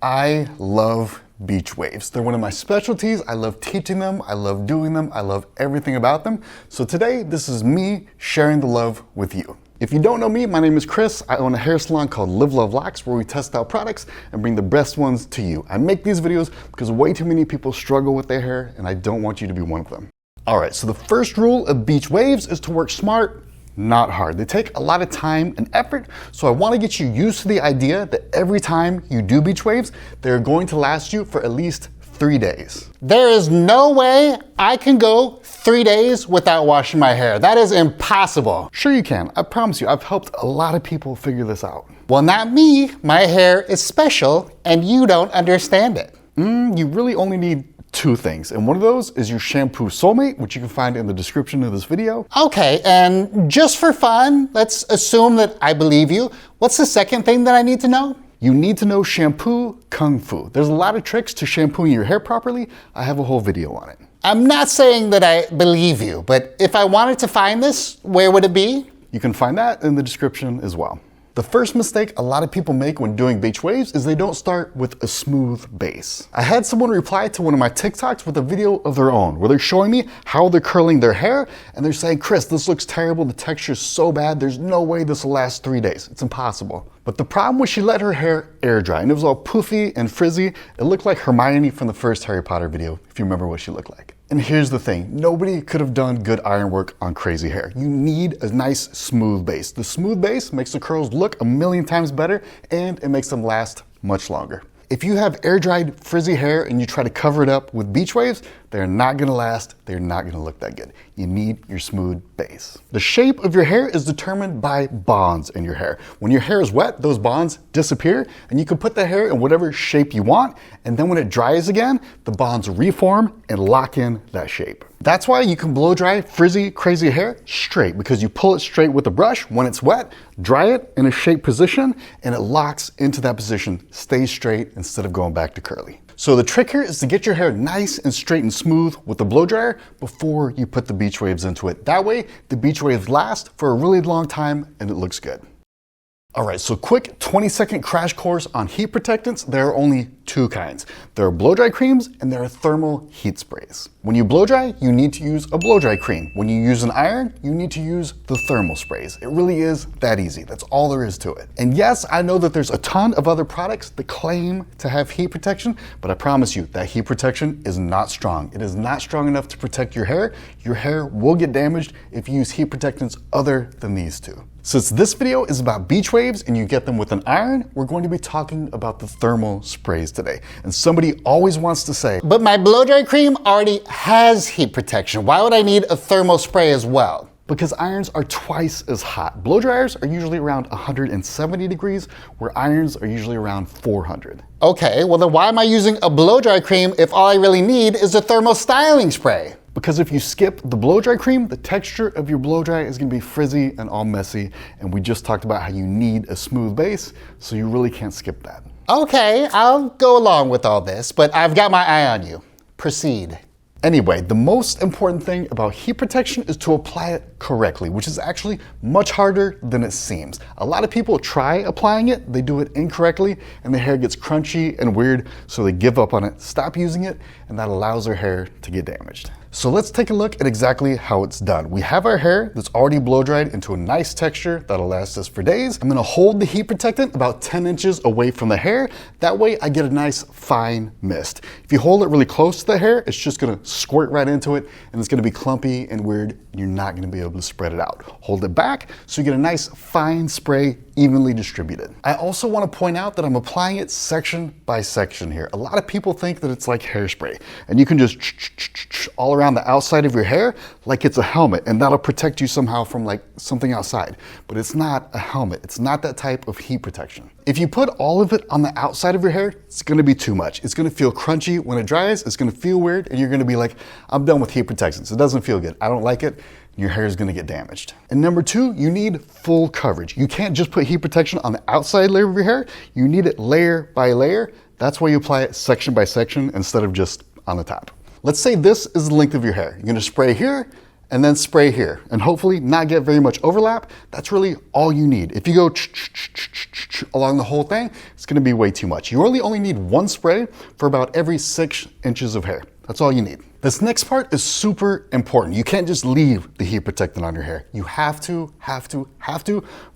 I love beach waves. They're one of my specialties. I love teaching them. I love doing them. I love everything about them. So today, this is me sharing the love with you. If you don't know me, my name is Chris. I own a hair salon called Live Love Locks where we test out products and bring the best ones to you. I make these videos because way too many people struggle with their hair and I don't want you to be one of them. All right, so the first rule of beach waves is to work smart, not hard. They take a lot of time and effort, so I want to get you used to the idea that every time you do beach waves, they're going to last you for at least 3 days. There is no way I can go 3 days without washing my hair. That is impossible. Sure you can. I promise you, I've helped a lot of people figure this out. Well, not me. My hair is special and you don't understand it. You really only need 2 things, and one of those is your shampoo soulmate, which you can find in the description of this video. Okay, and just for fun, let's assume that I believe you. What's the second thing that I need to know? You need to know shampoo kung fu. There's a lot of tricks to shampooing your hair properly. I have a whole video on it. I'm not saying that I believe you, but if I wanted to find this, where would it be? You can find that in the description as well. The first mistake a lot of people make when doing beach waves is they don't start with a smooth base. I had someone reply to one of my TikToks with a video of their own where they're showing me how they're curling their hair and they're saying, Chris, this looks terrible. The texture is so bad. There's no way this will last 3 days. It's impossible. But the problem was she let her hair air dry and it was all poofy and frizzy. It looked like Hermione from the first Harry Potter video, if you remember what she looked like. And here's the thing, nobody could have done good iron work on crazy hair. You need a nice smooth base. The smooth base makes the curls look a million times better and it makes them last much longer. If you have air dried frizzy hair and you try to cover it up with beach waves, they're not gonna last, they're not gonna look that good. You need your smooth base. The shape of your hair is determined by bonds in your hair. When your hair is wet, those bonds disappear and you can put the hair in whatever shape you want, and then when it dries again, the bonds reform and lock in that shape. That's why you can blow dry frizzy, crazy hair straight, because you pull it straight with a brush when it's wet, dry it in a shaped position, and it locks into that position, stays straight instead of going back to curly. So the trick here is to get your hair nice and straight and smooth with the blow dryer before you put the beach waves into it. That way, the beach waves last for a really long time and it looks good. All right, so quick 20-second crash course on heat protectants. There are only 2 kinds. There are blow dry creams and there are thermal heat sprays. When you blow dry, you need to use a blow dry cream. When you use an iron, you need to use the thermal sprays. It really is that easy. That's all there is to it. And yes, I know that there's a ton of other products that claim to have heat protection, but I promise you that heat protection is not strong. It is not strong enough to protect your hair. Your hair will get damaged if you use heat protectants other than these 2. Since this video is about beach waves and you get them with an iron, we're going to be talking about the thermal sprays today. And somebody always wants to say, but my blow dry cream already has heat protection. Why would I need a thermal spray as well? because irons are twice as hot. Blow dryers are usually around 170 degrees, where irons are usually around 400. Okay, well then why am I using a blow dry cream if all I really need is a thermal styling spray? Because if you skip the blow dry cream, the texture of your blow dry is gonna be frizzy and all messy, and we just talked about how you need a smooth base, so you really can't skip that. Okay, I'll go along with all this, but I've got my eye on you. Proceed. Anyway, the most important thing about heat protection is to apply it correctly, which is actually much harder than it seems. A lot of people try applying it, they do it incorrectly, and their hair gets crunchy and weird, so they give up on it, stop using it, and that allows their hair to get damaged. So let's take a look at exactly how it's done. We have our hair that's already blow dried into a nice texture that'll last us for days. I'm gonna hold the heat protectant about 10 inches away from the hair. That way I get a nice fine mist. If you hold it really close to the hair, it's just gonna squirt right into it and it's gonna be clumpy and weird and you're not gonna be able to spread it out. Hold it back so you get a nice fine spray evenly distributed. I also wanna point out that I'm applying it section by section here. A lot of people think that it's like hairspray and you can just all around the outside of your hair like it's a helmet, and that'll protect you somehow from like something outside. But it's not a helmet. It's not that type of heat protection. If you put all of it on the outside of your hair, it's gonna be too much. It's gonna feel crunchy when it dries, it's gonna feel weird, and you're gonna be like, I'm done with heat protectants. It doesn't feel good. I don't like it. Your hair is gonna get damaged. And number two, you need full coverage. You can't just put heat protection on the outside layer of your hair. You need it layer by layer. That's why you apply it section by section instead of just on the top. Let's say this is the length of your hair. You're gonna spray here and then spray here, and hopefully not get very much overlap. That's really all you need. If you go along the whole thing, it's gonna be way too much. You really only need one spray for about every 6 inches of hair. That's all you need. This next part is super important. You can't just leave the heat protectant on your hair. You have to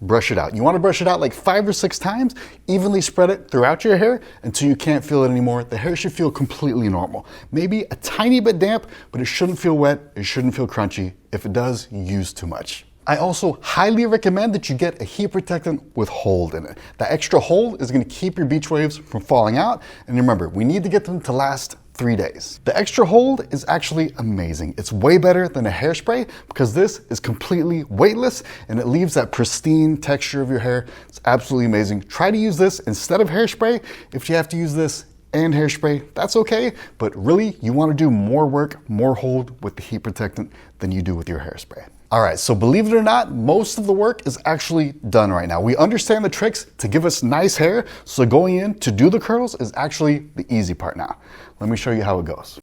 brush it out. You wanna brush it out like 5 or 6 times, evenly spread it throughout your hair until you can't feel it anymore. The hair should feel completely normal. Maybe a tiny bit damp, but it shouldn't feel wet, it shouldn't feel crunchy. If it does, you use too much. I also highly recommend that you get a heat protectant with hold in it. That extra hold is gonna keep your beach waves from falling out. And remember, we need to get them to last 3 days. The extra hold is actually amazing. It's way better than a hairspray because this is completely weightless and it leaves that pristine texture of your hair. It's absolutely amazing. Try to use this instead of hairspray. If you have to use this and hairspray, that's okay, but really you wanna do more work, more hold with the heat protectant than you do with your hairspray. All right, so believe it or not, most of the work is actually done right now. We understand the tricks to give us nice hair, so going in to do the curls is actually the easy part now. Let me show you how it goes.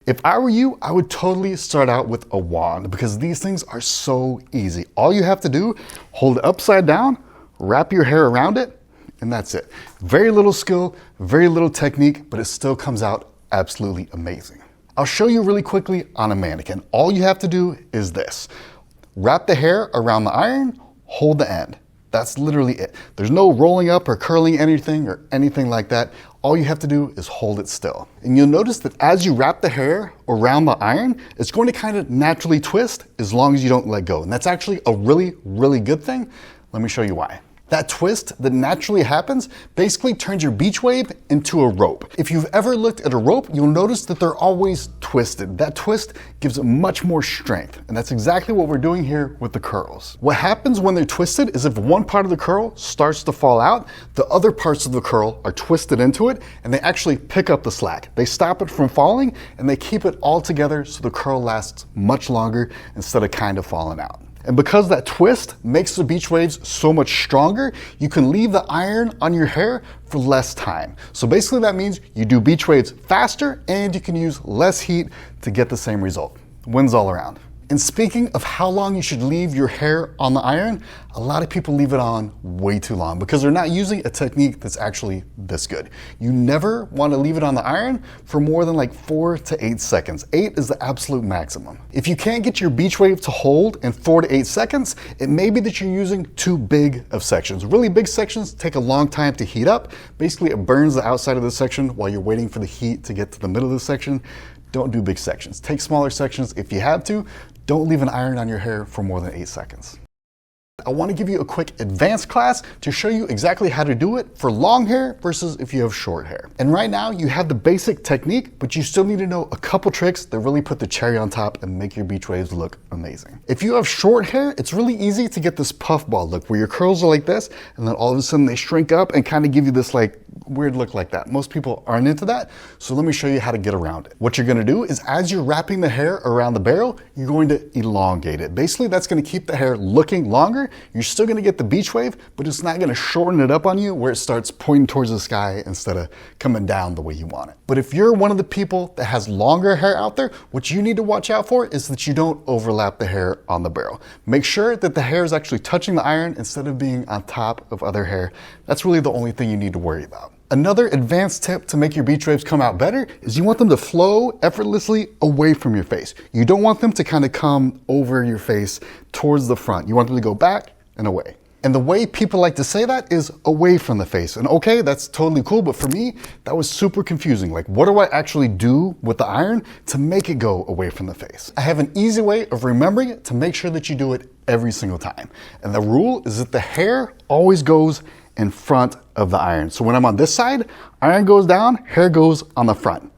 If I were you, I would totally start out with a wand because these things are so easy. All you have to do, hold it upside down, wrap your hair around it, and that's it. Very little skill, very little technique, but it still comes out absolutely amazing. I'll show you really quickly on a mannequin. All you have to do is this. Wrap the hair around the iron, hold the end. That's literally it. There's no rolling up or curling anything or anything like that. All you have to do is hold it still. And you'll notice that as you wrap the hair around the iron, it's going to kind of naturally twist as long as you don't let go. And that's actually a really, really good thing. Let me show you why. That twist that naturally happens basically turns your beach wave into a rope. If you've ever looked at a rope, you'll notice that they're always twisted. That twist gives it much more strength. And that's exactly what we're doing here with the curls. What happens when they're twisted is if one part of the curl starts to fall out, the other parts of the curl are twisted into it and they actually pick up the slack. They stop it from falling and they keep it all together so the curl lasts much longer instead of kind of falling out. And because that twist makes the beach waves so much stronger, you can leave the iron on your hair for less time. So basically that means you do beach waves faster and you can use less heat to get the same result. Wins all around. And speaking of how long you should leave your hair on the iron, a lot of people leave it on way too long because they're not using a technique that's actually this good. You never want to leave it on the iron for more than like 4 to 8 seconds. 8 is the absolute maximum. If you can't get your beach wave to hold in 4 to 8 seconds, it may be that you're using too big of sections. Really big sections take a long time to heat up. Basically, it burns the outside of the section while you're waiting for the heat to get to the middle of the section. Don't do big sections. Take smaller sections if you have to. Don't leave an iron on your hair for more than 8 seconds. I want to give you a quick advanced class to show you exactly how to do it for long hair versus if you have short hair. And right now you have the basic technique, but you still need to know a couple tricks that really put the cherry on top and make your beach waves look amazing. If you have short hair, it's really easy to get this puffball look where your curls are like this and then all of a sudden they shrink up and kind of give you this like weird look like that. Most people aren't into that, so let me show you how to get around it. What you're gonna do is as you're wrapping the hair around the barrel, you're going to elongate it. Basically, that's gonna keep the hair looking longer. You're still gonna get the beach wave, but it's not gonna shorten it up on you where it starts pointing towards the sky instead of coming down the way you want it. But if you're one of the people that has longer hair out there, what you need to watch out for is that you don't overlap the hair on the barrel. Make sure that the hair is actually touching the iron instead of being on top of other hair. That's really the only thing you need to worry about. Another advanced tip to make your beach waves come out better is you want them to flow effortlessly away from your face. You don't want them to kind of come over your face towards the front. You want them to go back and away. And the way people like to say that is away from the face. And okay, that's totally cool, but for me, that was super confusing. Like, what do I actually do with the iron to make it go away from the face? I have an easy way of remembering it to make sure that you do it every single time. And the rule is that the hair always goes in front of the iron. So when I'm on this side, iron goes down, hair goes on the front,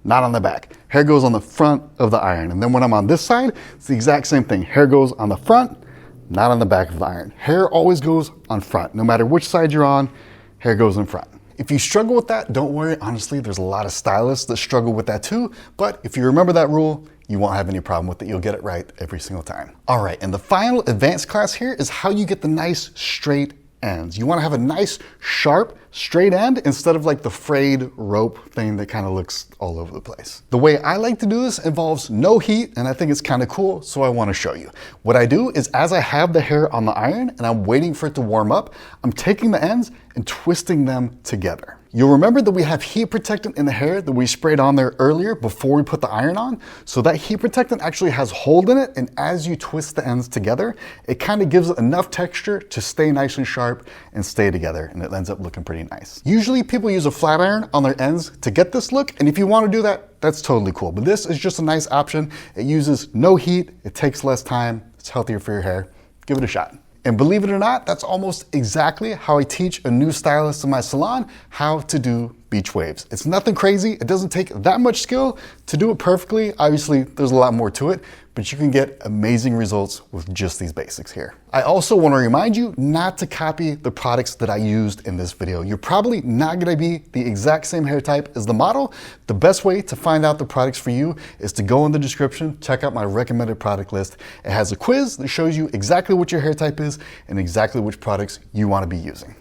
not on the back. Hair goes on the front of the iron. And then when I'm on this side, it's the exact same thing. Hair goes on the front, not on the back of the iron. Hair always goes on front. No matter which side you're on, hair goes in front. If you struggle with that, don't worry. Honestly, there's a lot of stylists that struggle with that too. But if you remember that rule, you won't have any problem with it. You'll get it right every single time. All right, and the final advanced class here is how you get the nice straight ends. You want to have a nice, sharp, straight end instead of like the frayed rope thing that kind of looks all over the place. The way I like to do this involves no heat, and I think it's kind of cool, so I want to show you. What I do is as I have the hair on the iron and I'm waiting for it to warm up, I'm taking the ends and twisting them together. You'll remember that we have heat protectant in the hair that we sprayed on there earlier before we put the iron on. So that heat protectant actually has hold in it, and as you twist the ends together, it kind of gives it enough texture to stay nice and sharp and stay together, and it ends up looking pretty nice. Usually people use a flat iron on their ends to get this look, and if you want to do that, that's totally cool. But this is just a nice option. It uses no heat, it takes less time, it's healthier for your hair. Give it a shot. And believe it or not, that's almost exactly how I teach a new stylist in my salon how to do beach waves. It's nothing crazy. It doesn't take that much skill to do it perfectly. Obviously, there's a lot more to it, but you can get amazing results with just these basics here. I also want to remind you not to copy the products that I used in this video. You're probably not going to be the exact same hair type as the model. The best way to find out the products for you is to go in the description, check out my recommended product list. It has a quiz that shows you exactly what your hair type is and exactly which products you want to be using.